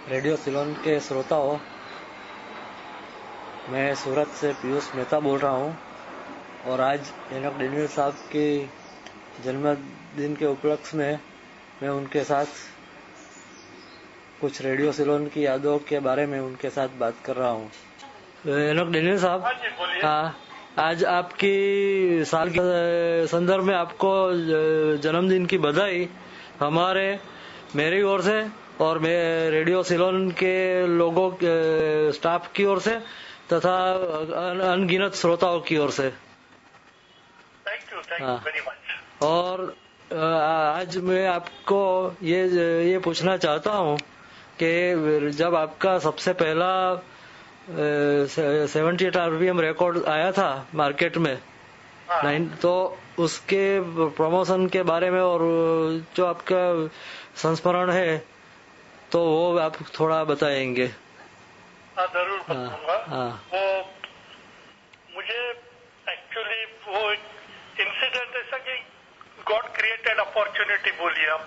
Radio Ceylon के श्रोताओं, मैं सूरत से पीयूष मेहता बोल रहा हूँ और आज एनोक डेनियल साहब के जन्मदिन के उपलक्ष्य में मैं उनके साथ कुछ रेडियो सिलोन की यादों के बारे में उनके साथ बात कर रहा हूँ। एनोक डेनियल साहब, हाँ, आज आपकी साल के संदर्भ में आपको जन्मदिन की बधाई मेरी ओर से और मैं रेडियो सिलोन के लोगों के स्टाफ की ओर से तथा अनगिनत श्रोताओं की ओर से थैंक यू वेरी मच। और आज मैं आपको ये पूछना चाहता हूँ कि जब आपका सबसे पहला 78 RPM रिकॉर्ड आया था मार्केट में, तो उसके प्रमोशन के बारे में और जो आपका संस्मरण है तो वो आप थोड़ा बताएंगे। हाँ, जरूर बताऊंगा। वो मुझे एक्चुअली वो इंसिडेंट ऐसा कि गॉड क्रिएटेड अपॉर्चुनिटी बोलिए आप,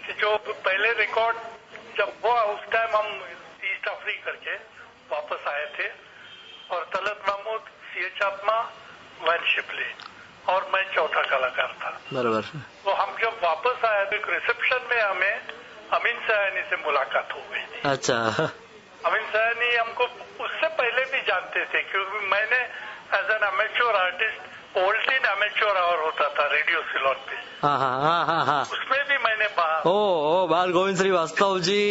कि जो पहले रिकॉर्ड जब हुआ उस टाइम हम ईस्ट अफ्रीका करके वापस आए थे और तलत महमूद, CH आत्मा, वैन शिपली और मैं चौथा कलाकार था। बराबर। तो हम जब वापस आए तो एक रिसेप्शन में हमें अमीन सयानी से मुलाकात हो गई थी। अच्छा। अमीन सयानी हमको उससे पहले भी जानते थे क्योंकि मैंने एज एन अमेच्योर आर्टिस्ट ओल्टीन अमेच्योर आवर होता था रेडियो सिलोन पे। हाँ। उसमें भी मैंने बाल गोविंद श्रीवास्तव जी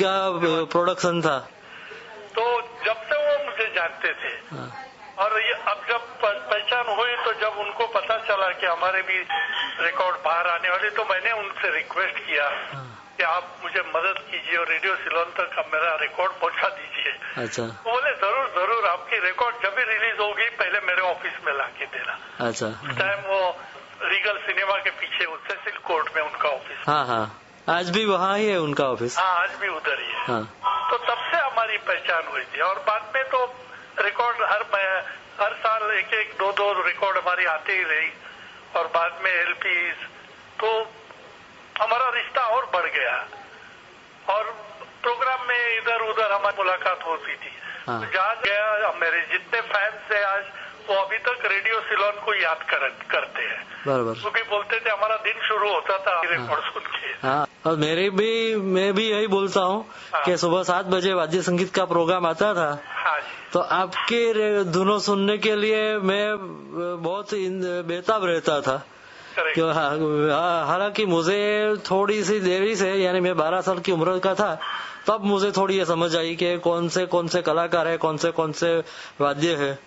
का प्रोडक्शन था। तो जब से वो मुझे जानते थे। और ये अब जब पहचान हुई तो जब उनको पता चला कि हमारे भी रिकॉर्ड बाहर आने वाले, तो मैंने उनसे रिक्वेस्ट किया कि आप मुझे मदद कीजिए और रेडियो सिलोन तक मेरा रिकॉर्ड पहुंचा दीजिए। अच्छा। तो बोले जरूर आपकी रिकॉर्ड जब भी रिलीज होगी पहले मेरे ऑफिस में लाके देना। अच्छा। उस टाइम वो रीगल सिनेमा के पीछे सेसिल कोर्ट में उनका ऑफिस। हाँ, आज भी वहाँ ही है उनका ऑफिस। हाँ, आज भी उधर ही है। तो तब से हमारी पहचान हुई थी और बाद में तो रिकॉर्ड हर साल एक दो रिकॉर्ड हमारी आते ही रही और बाद में LPs, तो हमारा रिश्ता और बढ़ गया और प्रोग्राम में इधर उधर हमारी मुलाकात होती थी। तो जहाँ गया मेरे जितने फैंस है आज वो अभी तक रेडियो सिलोन को याद करते हैं। बराबर। क्योंकि बोलते थे हमारा दिन शुरू होता था रिकॉर्ड सुन के। और मैं भी यही बोलता हूँ कि सुबह 7 बजे वाद्य संगीत का प्रोग्राम आता था। हाँ जी। तो आपके धुनों सुनने के लिए मैं बहुत बेताब रहता था। हालांकि मुझे थोड़ी सी देरी से, यानी मैं 12 साल की उम्र का था, तब मुझे थोड़ी ये समझ आई कि कौन से कलाकार है, कौन से वाद्य है।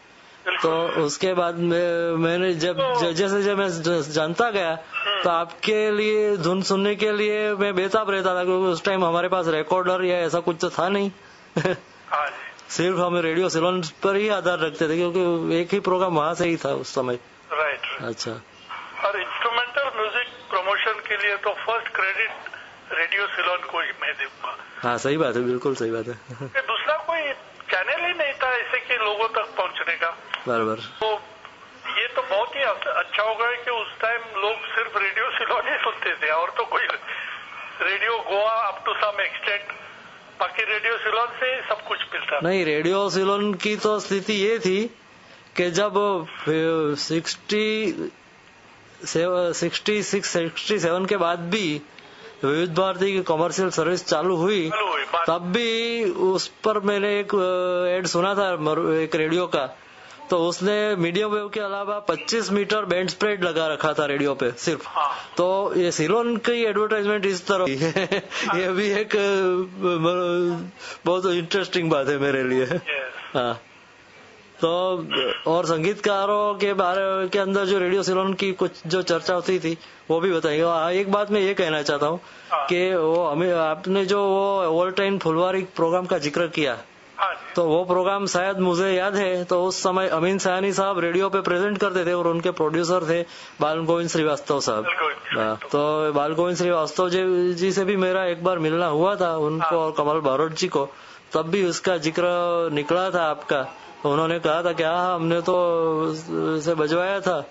तो उसके बाद मैंने जैसे मैं जानता गया तो आपके लिए धुन सुनने के लिए मैं बेताब रहता था, क्योंकि उस टाइम हमारे पास रिकॉर्डर या ऐसा कुछ तो था नहीं। सिर्फ हम रेडियो सिलोन पर ही आधार रखते थे क्योंकि एक ही प्रोग्राम वहाँ से ही था उस समय। राइट। अच्छा। और इंस्ट्रूमेंटल म्यूजिक प्रमोशन के लिए तो फर्स्ट क्रेडिट रेडियो सिलोन को ही मैं दूंगा। हाँ, सही बात है, बिल्कुल सही बात है। दूसरा कोई चैनल ही नहीं था ऐसे कि लोगों तक पहुंचने का। बराबर। तो ये तो बहुत ही अच्छा होगा कि उस टाइम लोग सिर्फ रेडियो सिलोन ही सुनते थे और तो कोई radio Goa up to some extent, बाकी रेडियो सिलोन से सब कुछ मिलता नहीं। रेडियो सिलोन की तो स्थिति ये थी कि जब 67 के बाद भी विविध भारती की कमर्शियल सर्विस चालू हुई, तब भी उस पर मैंने एक एड सुना था एक रेडियो का, तो उसने मीडियम वेव के अलावा 25 मीटर बैंड स्प्रेड लगा रखा था रेडियो पे सिर्फ। तो ये सिलोन की एडवर्टाइजमेंट इस तरह ये भी एक बहुत इंटरेस्टिंग बात है मेरे लिए। हाँ। तो और संगीतकारों के बारे के अंदर जो रेडियो सिलोन की कुछ जो चर्चा होती थी वो भी बताइए। एक बात मैं ये कहना चाहता हूँ कि आपने जो वो ऑल टाइम फुलवारी प्रोग्राम का जिक्र किया, तो वो प्रोग्राम शायद मुझे याद है, तो उस समय अमीन सयानी साहब रेडियो पे प्रेजेंट करते थे और उनके प्रोड्यूसर थे बाल गोविंद श्रीवास्तव साहब। तो बाल गोविंद श्रीवास्तव जी से भी मेरा एक बार मिलना हुआ था, उनको और कमल बारोट जी को, तब भी उसका जिक्र निकला था आपका। उन्होंने कहा था कि हाँ, हमने तो इसे बजवाया था।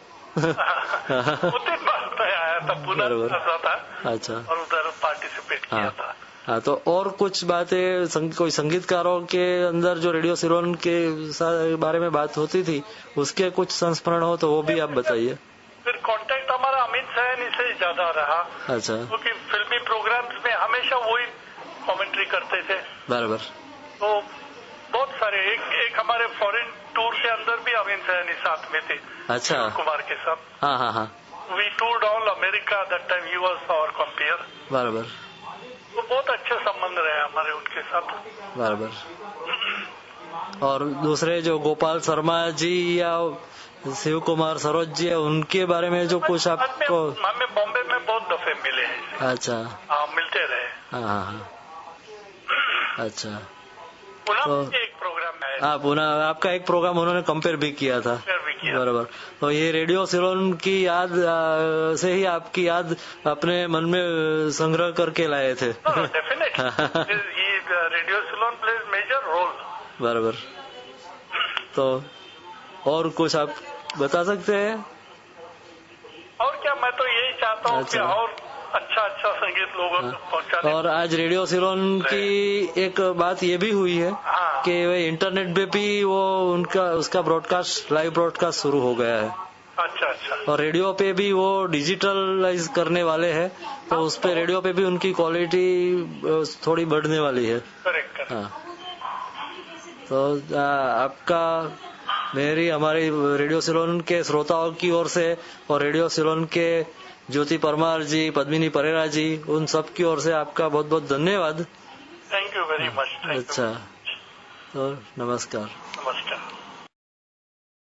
आया था, पुनः था। अच्छा। और उधर पार्टिसिपेट किया था। हाँ, तो और कुछ बातें कोई संगीतकारों के अंदर जो रेडियो सिलोन के बारे में बात होती थी उसके कुछ संस्मरण हो तो वो भी आप बताइए। फिर कांटेक्ट हमारा अमित सैनी से ज्यादा रहा। अच्छा। क्योंकि फिल्मी प्रोग्राम्स में हमेशा वही कमेंट्री करते थे। बराबर। तो बहुत सारे एक हमारे फॉरेन टूर के अंदर भी अमित सैनी साथ में थे। अच्छा। कुमार के साथ। हाँ हाँ हाँ। We toured all America, that time he was our compere. बराबर। तो बहुत अच्छे संबंध रहे हमारे उनके साथ। बराबर। और दूसरे जो गोपाल शर्मा जी या शिव कुमार सरोज जी है उनके बारे में जो कुछ आपको। हमें बॉम्बे में बहुत दफे मिले हैं। अच्छा। हाँ, मिलते रहे। हाँ हाँ हाँ। अच्छा। तो एक प्रोग्राम है। हाँ, पुनः आपका एक प्रोग्राम उन्होंने कंपेयर भी किया था। बराबर। तो ये रेडियो सिलोन की याद से ही आपकी याद अपने मन में संग्रह करके लाए थे। Definitely radio Ceylon plays major role. बराबर। तो और कुछ आप बता सकते हैं? और क्या, मैं तो यही चाहता हूँ कि और अच्छा संगीत लोगों तक पहुँचाने। और आज रेडियो सिलोन की एक बात ये भी हुई है कि वे इंटरनेट पे भी वो उसका ब्रॉडकास्ट, लाइव ब्रॉडकास्ट शुरू हो गया है। अच्छा। और रेडियो पे भी वो डिजिटलाइज करने वाले हैं, तो उस पे रेडियो पे भी उनकी क्वालिटी थोड़ी बढ़ने वाली है। करेक्ट। हाँ। तो आपका हमारी रेडियो सिलोन के श्रोताओं की ओर से और रेडियो सिलोन के ज्योति परमार जी, पद्मिनी परेरा जी, उन सब की ओर से आपका बहुत बहुत धन्यवाद। Thank you very much. अच्छा, तो नमस्कार। नमस्कार।